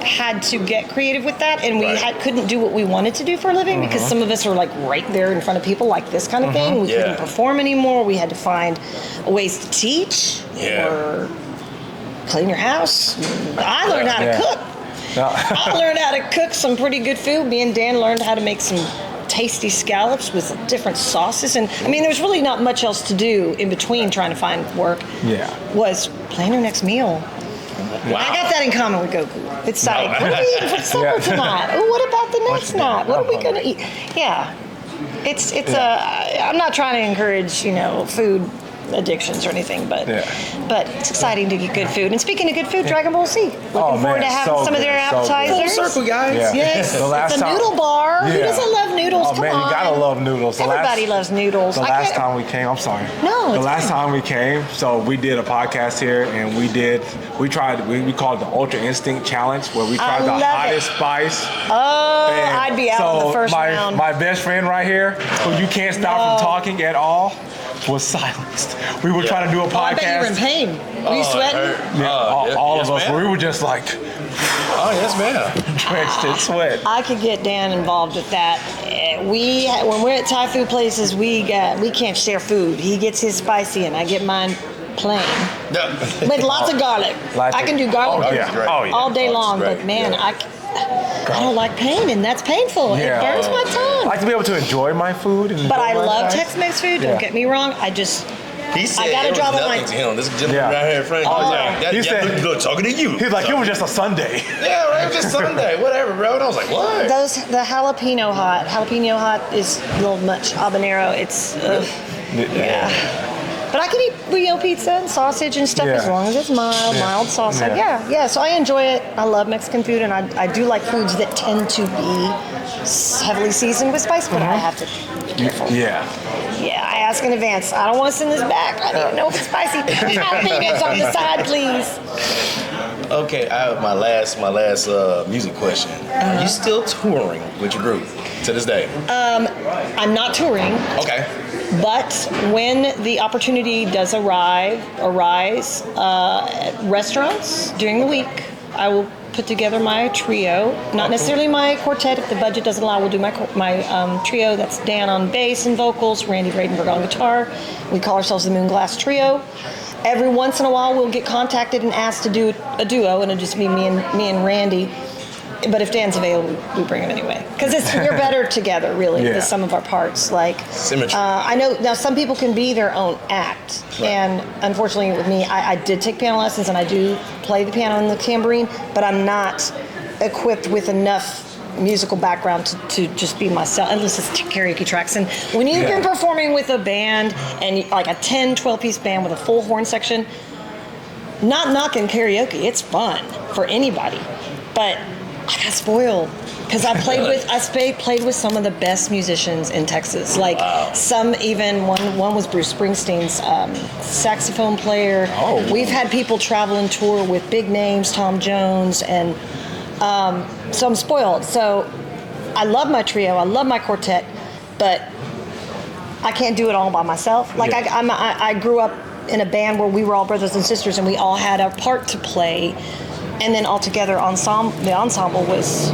Speaker 1: had to get creative with that, and we
Speaker 4: Right.
Speaker 1: couldn't do what we wanted to do for a living because some of us are like right there in front of people like this kind of thing. We couldn't perform anymore. We had to find ways to teach or clean your house. I learned how to cook. I learned how to cook some pretty good food. Me and Dan learned how to make some tasty scallops with different sauces, and I mean, there's really not much else to do in between trying to find work. Was plan your next meal.
Speaker 4: Wow.
Speaker 1: I got that in common with Goku. It's like, what are we eating for supper tonight? Oh, what about the next night? What are we gonna eat? Yeah, it's I'm not trying to encourage food addictions or anything, but it's exciting to get good food. And speaking of good food, Dragonball Z. Looking forward to having some of their appetizers.
Speaker 4: Full circle, guys.
Speaker 1: Yes,
Speaker 3: The
Speaker 1: it's a noodle bar. Who doesn't love noodles?
Speaker 3: Oh
Speaker 1: Come
Speaker 3: man,
Speaker 1: on.
Speaker 3: you gotta love noodles.
Speaker 1: Everybody loves noodles.
Speaker 3: The last time we came, I'm sorry.
Speaker 1: No,
Speaker 3: the
Speaker 1: it's
Speaker 3: last
Speaker 1: fine.
Speaker 3: time we came, so we did a podcast here, and we called it the Ultra Instinct Challenge, where we tried the
Speaker 1: love
Speaker 3: hottest spice.
Speaker 1: Oh,
Speaker 3: And
Speaker 1: I'd be out on the first round.
Speaker 3: My best friend right here, who you can't stop from talking at all, was silenced. We were trying to do a
Speaker 1: Oh, I bet you were in
Speaker 3: podcast.
Speaker 1: pain. Were you sweating?
Speaker 3: All of us,
Speaker 4: ma'am.
Speaker 3: we were just like
Speaker 4: Oh, yes, ma'am.
Speaker 3: drenched in sweat.
Speaker 1: I could get Dan involved with that. When we're at Thai food places, we can't share food. He gets his spicy and I get mine plain with lots of garlic. I can do garlic all day long, but man, I don't like pain, and that's painful. It burns my
Speaker 3: I
Speaker 1: tongue.
Speaker 3: like to be able to enjoy my food. And
Speaker 1: But
Speaker 3: enjoy
Speaker 1: I
Speaker 3: my
Speaker 1: love
Speaker 3: life.
Speaker 1: Tex-Mex food. Don't get me wrong.
Speaker 4: He said
Speaker 1: I gotta
Speaker 4: it was
Speaker 1: draw the
Speaker 4: nothing
Speaker 1: line.
Speaker 4: to him. This gentleman right here in front of
Speaker 1: Oh,
Speaker 4: you.
Speaker 1: yeah.
Speaker 3: He said-
Speaker 4: Good talking to you.
Speaker 3: He's like, it was just a Sunday.
Speaker 4: Yeah, right. It was just Sunday. Whatever, bro. And I was like, what?
Speaker 1: The jalapeno hot is a little much habanero. It's But I can eat pizza and sausage and stuff as long as it's mild sauce. Yeah. So I enjoy it. I love Mexican food, and I do like foods that tend to be heavily seasoned with spice, but I have to be careful.
Speaker 3: Yeah.
Speaker 1: Yeah, I ask in advance. I don't want to send this back. I need to know if it's spicy. Jalapenos on the side, please.
Speaker 4: Okay, I have my last music question. Are you still touring with your group to this day?
Speaker 1: I'm not touring.
Speaker 4: Okay.
Speaker 1: But when the opportunity does arise at restaurants during the week, I will put together my trio. Not necessarily my quartet. If the budget doesn't allow, we'll do my trio. That's Dan on bass and vocals, Randy Bradenberg on guitar. We call ourselves the Moonglass Trio. Every once in a while, we'll get contacted and asked to do a duo, and it'll just be me and Randy. But if Dan's available, we bring him anyway. Because we're better together, really, with some of our parts. Like,
Speaker 4: Symmetry.
Speaker 1: I know now some people can be their own act. And unfortunately with me, I did take piano lessons and I do play the piano and the tambourine, but I'm not equipped with enough musical background to just be myself, unless it's karaoke tracks. And when you've been performing with a band, and like a 10, 12-piece band with a full horn section, not knocking karaoke, it's fun for anybody. But I got spoiled because I played with some of the best musicians in Texas. Like some even one was Bruce Springsteen's saxophone player.
Speaker 3: Oh.
Speaker 1: We've had people travel and tour with big names, Tom Jones, and so I'm spoiled. So I love my trio, I love my quartet, but I can't do it all by myself. Like I grew up in a band where we were all brothers and sisters, and we all had a part to play. And then altogether, the ensemble was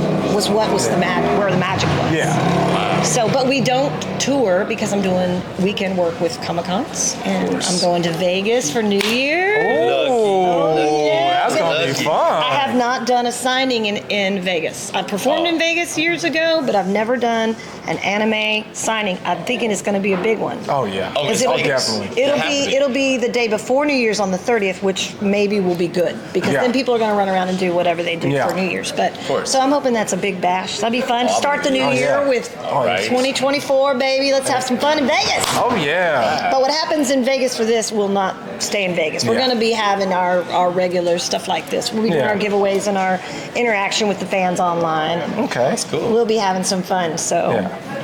Speaker 1: what was where the magic was.
Speaker 3: Yeah.
Speaker 1: So, but we don't tour because I'm doing weekend work with Comic-Cons, and I'm going to Vegas for New Year.
Speaker 3: Oh,
Speaker 1: yeah.
Speaker 3: that's gonna be
Speaker 4: Lucky.
Speaker 3: fun.
Speaker 1: I have not done a signing in Vegas. I performed in Vegas years ago, but I've never done an anime signing. I'm thinking it's going to be a big one.
Speaker 3: Oh yeah.
Speaker 4: Oh, it's
Speaker 1: It'll-
Speaker 3: definitely.
Speaker 1: It'll be the day before New Year's on the 30th, which maybe will be good because then people are going to run around and do whatever they do for New Year's. But
Speaker 4: course.
Speaker 1: so I'm hoping that's a big bash. That'd be fun to start the new year with
Speaker 4: Right.
Speaker 1: 2024, baby. Let's have some fun in Vegas.
Speaker 3: Oh yeah.
Speaker 1: But what happens in Vegas for this will not stay in Vegas. We're going to be having our regular stuff like this. We'll be doing our giveaways and our interaction with the fans online.
Speaker 3: Okay. That's
Speaker 4: cool.
Speaker 1: We'll be having some fun. So,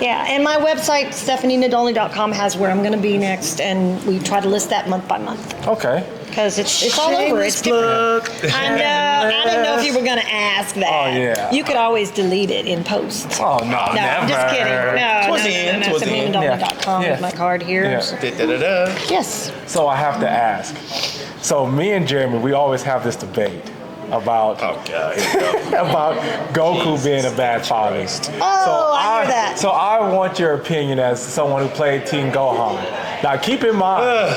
Speaker 1: yeah. And my website, StephanieNadolny.com, has where I'm going to be next. And we try to list that month by month.
Speaker 3: Okay.
Speaker 1: Because it's all over. It's different. I know. I didn't know if you were going to ask that.
Speaker 3: Oh, yeah.
Speaker 1: You could always delete it in post.
Speaker 3: Oh no,
Speaker 1: No, I'm just
Speaker 3: never.
Speaker 1: kidding. No,
Speaker 4: Towards the end, towards the end.
Speaker 1: StephanieNadolny.com
Speaker 3: Yeah.
Speaker 1: is my card here.
Speaker 3: Yeah.
Speaker 1: So-
Speaker 4: Da-da-da-da.
Speaker 1: yes.
Speaker 3: So I have to ask. So me and Jeremy, we always have this debate. about
Speaker 4: Oh God, here we go.
Speaker 3: about Goku being a bad father.
Speaker 1: I hear that.
Speaker 3: So I want your opinion as someone who played Team Gohan. Now keep in mind,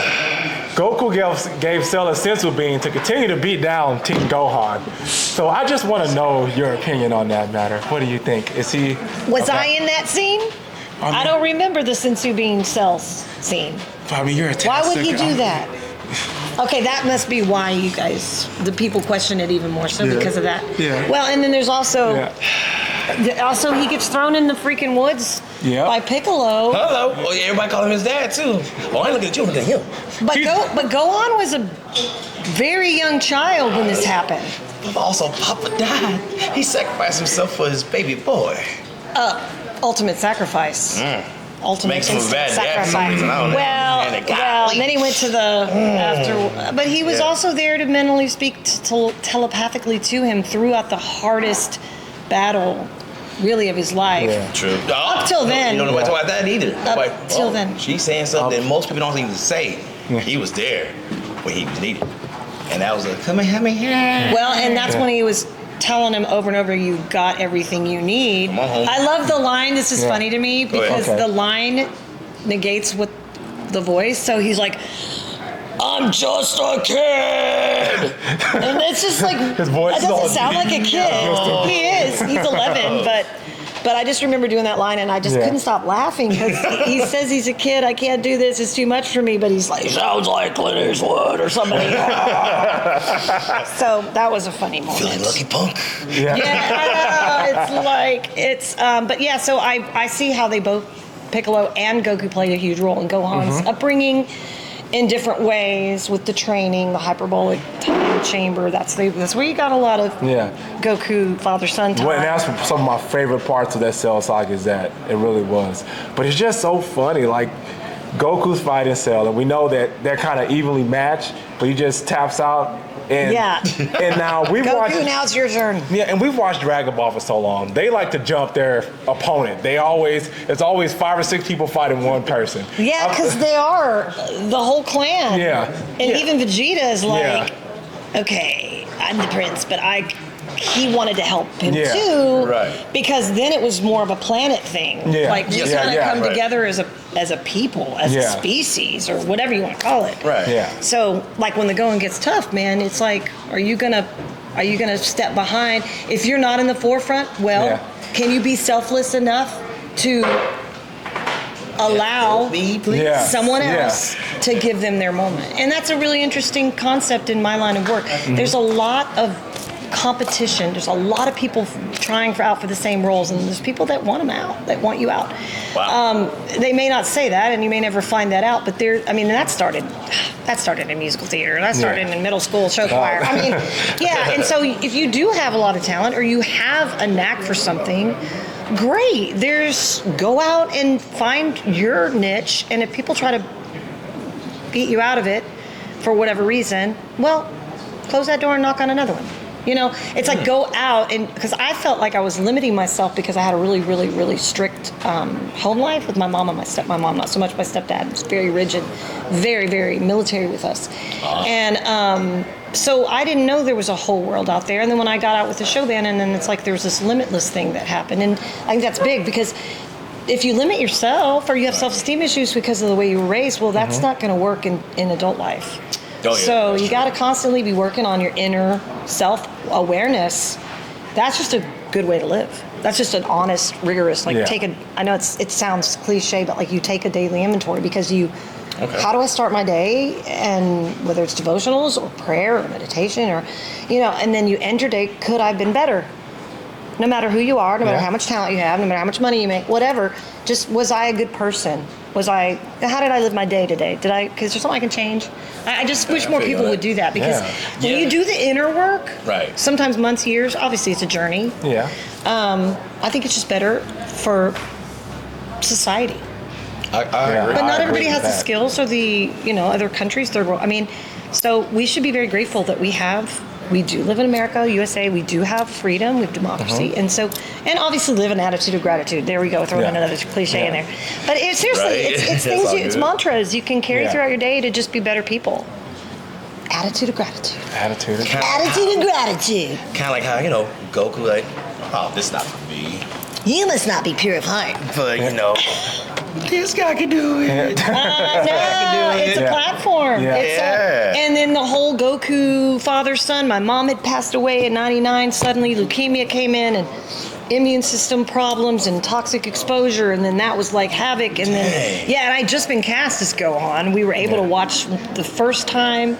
Speaker 3: Goku gave Cell a sensu bean to continue to beat down Team Gohan. So I just want to know your opinion on that matter. What do you think? Is he?
Speaker 1: Was I in that scene? I don't remember the sensu bean cells scene.
Speaker 3: I mean, you're a
Speaker 1: Why would he do that? Okay, that must be why you guys, the people question it even more so because of that.
Speaker 3: Yeah.
Speaker 1: Well, and then there's also, also he gets thrown in the freaking woods by Piccolo.
Speaker 4: Hello. Well, everybody call him his dad too. Oh, I ain't looking at you, I'm looking at him.
Speaker 1: But Gohan was a very young child when this happened.
Speaker 4: Also, Papa died. He sacrificed himself for his baby boy.
Speaker 1: Ultimate sacrifice. Ultimate
Speaker 4: Makes him a bad dad for some
Speaker 1: sacrifice.
Speaker 4: reason. I don't know.
Speaker 1: Well, and then he went to the after, but he was also there to mentally speak telepathically to him throughout the hardest battle, really, of his life.
Speaker 3: Yeah.
Speaker 4: True.
Speaker 1: Up till then.
Speaker 4: You don't know what about that either.
Speaker 1: Up till then.
Speaker 4: She's saying something that most people don't even say. He was there when he was needed. And that was a Kamehameha.
Speaker 1: Well, and that's when he was telling him over and over, you got everything you need.
Speaker 4: Come on home.
Speaker 1: I love the line. This is funny to me because
Speaker 3: Okay.
Speaker 1: the line negates with the voice. So he's like, I'm just a kid. And it's just like,
Speaker 3: His voice
Speaker 1: that
Speaker 3: is all
Speaker 1: doesn't sound like a kid. He is. He's 11, but I just remember doing that line and I just couldn't stop laughing because he says he's a kid. I can't do this. It's too much for me. But he's like, sounds like Clint Eastwood or somebody. So that was a funny moment.
Speaker 4: Feeling lucky punk.
Speaker 3: Yeah.
Speaker 1: Yeah, it's like, but yeah, so I see how they both, Piccolo and Goku, played a huge role in Gohan's upbringing in different ways with the training, the hyperbolic time chamber. That's where you got a lot of Goku father-son time.
Speaker 3: Well, and that's some of my favorite parts of that Cell saga is that it really was. But it's just so funny, like Goku's fighting Cell, and we know that they're kind of evenly matched, but he just taps out. And, and now we've watched.
Speaker 1: Goku, now it's your turn.
Speaker 3: Yeah, and we've watched Dragonball for so long. They like to jump their opponent. It's always 5 or 6 people fighting one person.
Speaker 1: Yeah, because they are the whole clan.
Speaker 3: Yeah.
Speaker 1: And even Vegeta is like, okay, I'm the prince, but he wanted to help him too.
Speaker 4: Right.
Speaker 1: Because then it was more of a planet thing.
Speaker 3: Yeah.
Speaker 1: Like we kind of come together as a people, as a species, or whatever you want to call it.
Speaker 4: Right.
Speaker 3: Yeah.
Speaker 1: So like when the going gets tough, man, it's like, are you gonna step behind? If you're not in the forefront, can you be selfless enough to allow someone else to give them their moment? And that's a really interesting concept in my line of work. There's a lot of competition. There's a lot of people trying out for the same roles, and there's people that want them out, that want you out.
Speaker 4: Wow.
Speaker 1: They may not say that, and you may never find that out, but that started in musical theater. That started in middle school show choir. I mean, and so if you do have a lot of talent, or you have a knack for something, great. Go out and find your niche, and if people try to beat you out of it for whatever reason, well, close that door and knock on another one. You know, it's like go out, and because I felt like I was limiting myself because I had a really, really, really strict home life with my mom and my stepmom, not so much my stepdad. Was very rigid, very, very military with us. And so I didn't know there was a whole world out there. And then when I got out with the show band, and then it's like there was this limitless thing that happened. And I think that's big because if you limit yourself or you have self-esteem issues because of the way you were raised, well, that's not going to work in adult life. So you got to constantly be working on your inner self-awareness. That's just a good way to live. That's just an honest, rigorous, I know it sounds cliche, but like you take a daily inventory because how do I start my day? And whether it's devotionals or prayer or meditation or, and then you end your day, could I have been better? No matter who you are, no matter how much talent you have, no matter how much money you make, whatever, just was I a good person? How did I live my day today? Because there's something I can change? I just wish more people would do that because when you do the inner work, sometimes months, years, obviously it's a journey.
Speaker 3: Yeah.
Speaker 1: I think it's just better for society.
Speaker 4: I agree.
Speaker 1: But not everybody has the skills or the, other countries, third world. I mean, so we should be very grateful that we do live in America, USA. We do have freedom, we have democracy, and obviously live an attitude of gratitude. There we go, throwing another cliche in there. But it's things, it's mantras you can carry throughout your day to just be better people. Attitude of gratitude.
Speaker 3: Attitude.
Speaker 1: Attitude of gratitude.
Speaker 4: Kind of like how, Goku, like, oh, this is not for me.
Speaker 1: You must not be pure of heart.
Speaker 4: But, this guy can do it.
Speaker 1: No, it's a platform.
Speaker 3: Yeah.
Speaker 1: And then the whole Goku father-son. My mom had passed away in '99. Suddenly leukemia came in and immune system problems and toxic exposure. And then that was like havoc. And then, and I'd just been cast as Gohan. We were able to watch the first time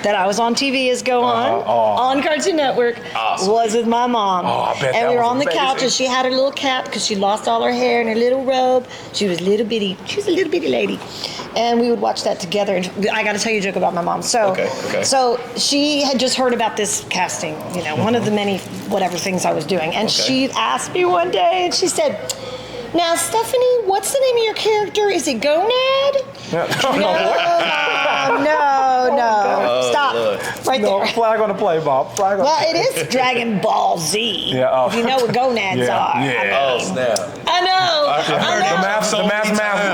Speaker 1: that I was on TV as Gohan on Cartoon Network was with my mom.
Speaker 3: Oh, I bet
Speaker 1: and
Speaker 3: that
Speaker 1: we were
Speaker 3: was
Speaker 1: on the
Speaker 3: amazing.
Speaker 1: couch and she had her little cap because she lost all her hair and her little robe. She was little bitty. She was a little bitty lady. And we would watch that together. And I got to tell you a joke about my mom. So, so she had just heard about this casting, one of the many whatever things I was doing. And she asked me one day and she said, "Now, Stephanie, what's the name of your character? Is it Gonad?" No. Stop. Right
Speaker 3: No,
Speaker 1: there.
Speaker 3: flag on the play, Bob. Flag on
Speaker 1: Well, it is Dragon Ball Z.
Speaker 3: Yeah,
Speaker 1: if you know what gonads are.
Speaker 3: Yeah.
Speaker 4: Oh, snap.
Speaker 1: I know.
Speaker 3: The math a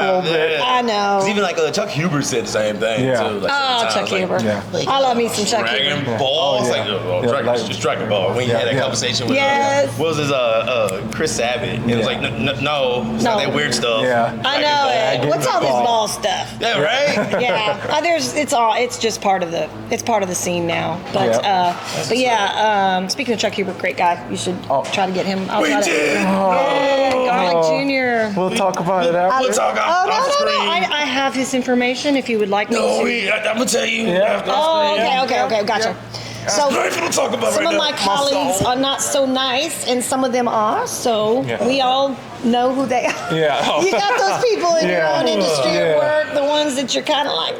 Speaker 3: little bit.
Speaker 1: I know.
Speaker 4: It's even like Chuck Huber said the same thing,
Speaker 3: Yeah.
Speaker 4: too. Like,
Speaker 1: Oh,
Speaker 4: sometimes,
Speaker 1: Chuck
Speaker 4: like,
Speaker 1: Huber.
Speaker 3: Yeah.
Speaker 1: I love me some Chuck Huber.
Speaker 4: Dragon Ball. It's like, Dragon, just Dragon Ball. When you had that conversation with what was his Chris Sabat, and it was like, no, it's not that weird stuff.
Speaker 3: Yeah.
Speaker 1: I know it. What's all this ball stuff?
Speaker 4: Yeah, right?
Speaker 1: Yeah. It's just part of the scene now. But speaking of Chuck Huber, great guy. You should try to get him. Garlic Jr.
Speaker 3: We'll talk about it after.
Speaker 4: We'll talk off
Speaker 1: no.
Speaker 4: screen.
Speaker 1: I have his information if you would like me to.
Speaker 4: I'm gonna tell you.
Speaker 1: Okay, gotcha. So
Speaker 4: Talk about
Speaker 1: some of my colleagues are not so nice, and some of them are. So we all know who they are.
Speaker 3: Yeah.
Speaker 1: You got those people in your own industry at work, the ones that you're kind of like.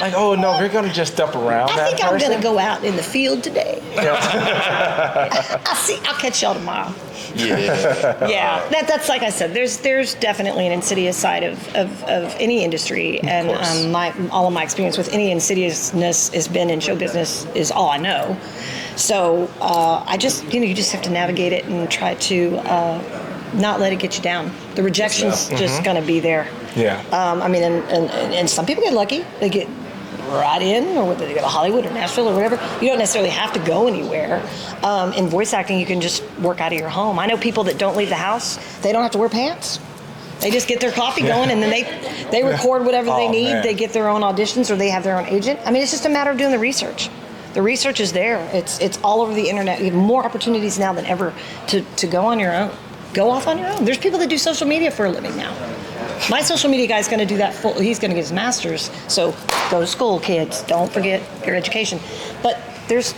Speaker 3: Like, oh no, we're gonna just step around.
Speaker 1: I think I'm gonna go out in the field today.
Speaker 3: Yeah.
Speaker 1: I'll catch y'all tomorrow.
Speaker 4: Yeah.
Speaker 1: That's like I said. There's definitely an insidious side of any industry, and all of my experience with any insidiousness has been in show business is all I know. So I just you just have to navigate it and try to not let it get you down. The rejection's just gonna be there.
Speaker 3: Yeah.
Speaker 1: And some people get lucky. They get right in, or whether they go to Hollywood or Nashville or whatever. You don't necessarily have to go anywhere. In voice acting, you can just work out of your home. I know people that don't leave the house. They don't have to wear pants. They just get their coffee going, and then they record whatever they need.
Speaker 3: Man.
Speaker 1: They get their own auditions, or they have their own agent. I mean, it's just a matter of doing the research. The research is there. It's all over the internet. You have more opportunities now than ever to go on your own. Go off on your own. There's people that do social media for a living now. My social media guy's going to do that he's going to get his master's. So go to school, kids. Don't forget your education. But there's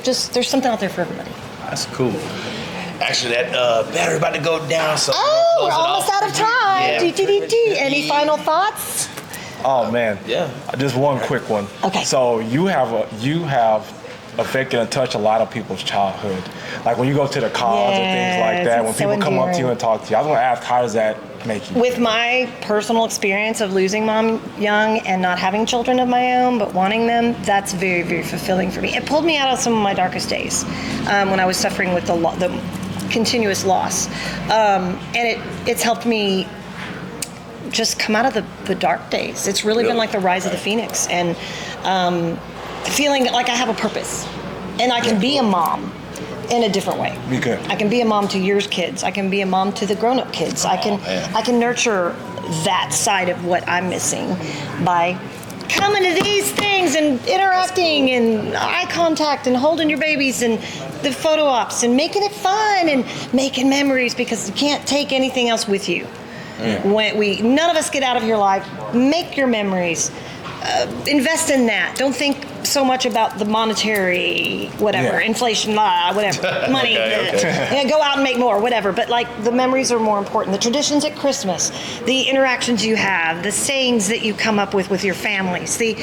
Speaker 1: something out there for everybody.
Speaker 4: That's cool. Actually, that battery about to go down. So
Speaker 1: we're almost out of time.
Speaker 4: Yeah.
Speaker 1: Any final thoughts?
Speaker 3: Oh man.
Speaker 4: Yeah.
Speaker 3: Just one quick one.
Speaker 1: Okay.
Speaker 3: So you have affected and touched a lot of people's childhood. Like when you go to the cons and things like that, when
Speaker 1: it's so
Speaker 3: people come up to you
Speaker 1: endearing.
Speaker 3: and talk to you, I was gonna ask, how does that make you?
Speaker 1: With my personal experience of losing mom young and not having children of my own, but wanting them, that's very, very fulfilling for me. It pulled me out of some of my darkest days when I was suffering with the continuous loss. And it's helped me just come out of the dark days. It's really been like the rise of the phoenix, and feeling like I have a purpose and I can be a mom in a different way.
Speaker 3: Be good.
Speaker 1: I can be a mom to yours kids. I can be a mom to the grown-up kids. I can nurture that side of what I'm missing by coming to these things and interacting and eye contact and holding your babies and the photo ops and making it fun and making memories, because you can't take anything else with you. When none of us get out of your life. Make your memories. Invest in that. Don't think so much about the monetary, whatever, inflation, whatever, money. Go out and make more, whatever. But like the memories are more important. The traditions at Christmas, the interactions you have, the sayings that you come up with your families, the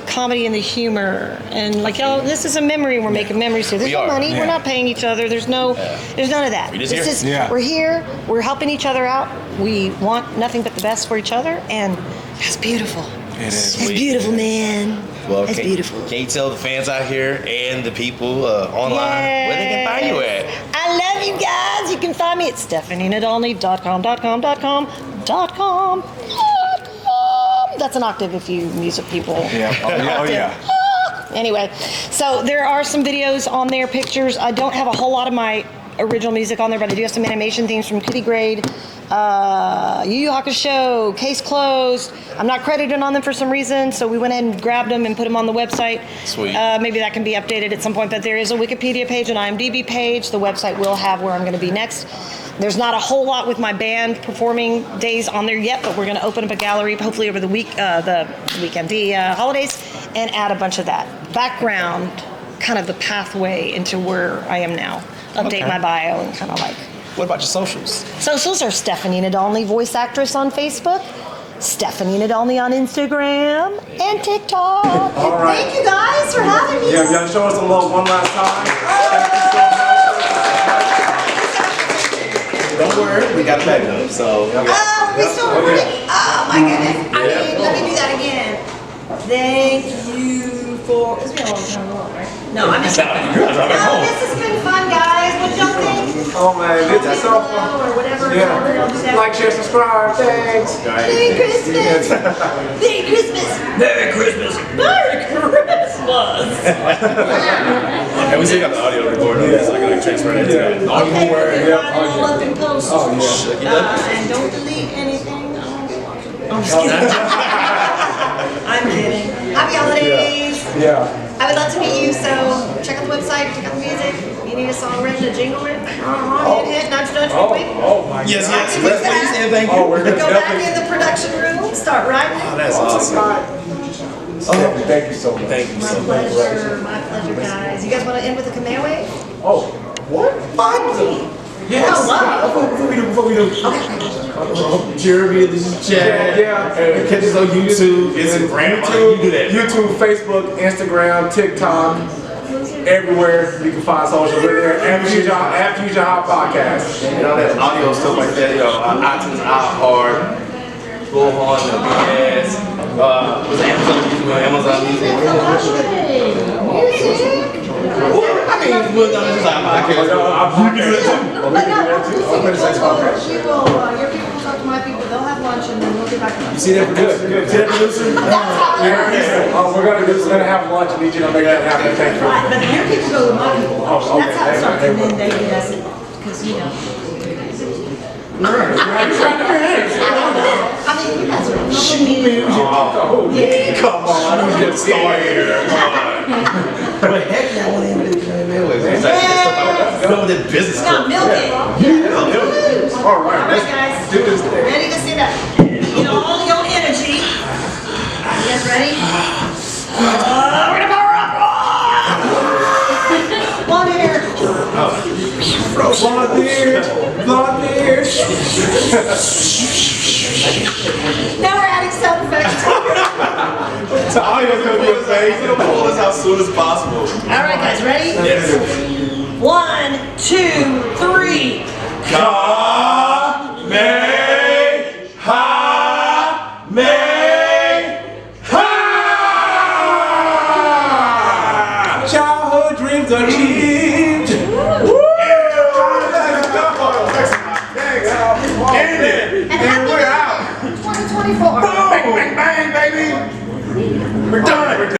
Speaker 1: comedy and the humor, and like, y'all, this is a memory. We're making memories here. There's no money. We're not paying each other. There's none of that. We're here. We're helping each other out. We want nothing but the best for each other, and that's beautiful.
Speaker 3: It is.
Speaker 1: It's beautiful, man.
Speaker 4: Well,
Speaker 1: it's beautiful.
Speaker 4: Can you tell the fans out here and the people online where they can find you at?
Speaker 1: I love you guys. You can find me at stephanienadolny.com. That's an octave if you music people.
Speaker 3: Yeah. Oh yeah.
Speaker 1: Anyway, so there are some videos on there, pictures. I don't have a whole lot of my original music on there, but I do have some animation themes from Kitty Grade, Yu Yu Hakusho, Case Closed. I'm not credited on them for some reason, so we went ahead and grabbed them and put them on the website.
Speaker 4: Sweet.
Speaker 1: Maybe that can be updated at some point, but there is a Wikipedia page, an IMDb page. The website will have where I'm going to be next. There's not a whole lot with my band performing days on there yet, but we're going to open up a gallery hopefully over the holidays, and add a bunch of that background, kind of the pathway into where I am now. Update my bio and kind of like.
Speaker 4: What about your socials?
Speaker 1: Socials are Stephanie Nadolny, voice actress on Facebook, Stephanie Nadolny on Instagram, and TikTok.
Speaker 3: All right.
Speaker 1: Thank you guys for having me.
Speaker 3: Yeah, y'all show us some love one last time.
Speaker 4: Don't worry, we got a backup. So.
Speaker 1: Oh, we still recording? Oh my goodness. I mean, let me do that again. Thank you for. It's been a long time, right? No, I'm just. No, this has been fun, guys. What y'all think?
Speaker 3: Oh man, this is so fun.
Speaker 1: Or whatever.
Speaker 3: Yeah. Like, share, subscribe. Thanks.
Speaker 1: Merry Christmas. Merry Christmas.
Speaker 2: Merry Christmas.
Speaker 1: Merry Christmas.
Speaker 4: And we still got the audio recording, so I can transfer that to the audio
Speaker 1: Okay,
Speaker 4: word.
Speaker 1: all up in post.
Speaker 3: Oh yeah.
Speaker 1: And don't delete anything. I'm just kidding. I'm kidding. Happy holidays.
Speaker 3: Yeah.
Speaker 1: I would love to meet you, so check out the website, check out the music. You need a song written, a jingle written. Hit, nudge, nudge, wink.
Speaker 3: Oh my
Speaker 4: Yes,
Speaker 3: God.
Speaker 4: yes. Please and thank you.
Speaker 3: Oh, we're gonna
Speaker 1: Go back
Speaker 3: definitely.
Speaker 1: in the production room, start writing.
Speaker 4: Oh, that's awesome.
Speaker 3: Stephanie, thank you so much.
Speaker 4: Thank you
Speaker 1: My
Speaker 4: so much.
Speaker 1: pleasure, guys. You guys want to end with a Kamehameha wave?
Speaker 3: Oh, what? Yes.
Speaker 4: Before we do. Jeremy, this is Chad.
Speaker 3: Yeah.
Speaker 4: And catch us on YouTube, Instagram. You do that.
Speaker 3: YouTube, Facebook, Instagram, TikTok, everywhere you can find social. We're there at FusionHaa Podcast.
Speaker 4: And all that audio stuff like that, iTunes, iHeart, Gohan, DBZ, was it Amazon Music? I mean, we're done just like podcast.
Speaker 3: You can do that too. I'm going to say podcast.
Speaker 1: Your people will talk to my people, they'll have lunch, and then we'll get back to
Speaker 4: You see that producer?
Speaker 3: Good.
Speaker 4: See that producer?
Speaker 3: We're gonna have lunch and need you to make that happen. Thank you.
Speaker 1: But your people go with my people.
Speaker 3: Oh, okay.
Speaker 1: That's how it starts, and then they get us, because, you know. I mean, you guys are
Speaker 4: Come on, I'm just started. But heck, I want to do the business
Speaker 1: Now,
Speaker 4: stuff.
Speaker 1: milk it.
Speaker 3: All right,
Speaker 1: Alright, guys.
Speaker 3: do this thing.
Speaker 1: Ready to sit up. You know, all your energy. You guys ready? We're gonna power up. One here.
Speaker 3: Volunteers.
Speaker 1: Now we're adding sound effects.
Speaker 4: The audio's gonna be amazing. It'll pull us out as soon as possible.
Speaker 1: Alright, guys, ready?
Speaker 4: Yes.
Speaker 1: 1, 2, 3.
Speaker 3: Kamehameha. Childhood dreams achieved.
Speaker 1: And we're out. 2024.
Speaker 3: Bang, bang, bang, baby. We're done.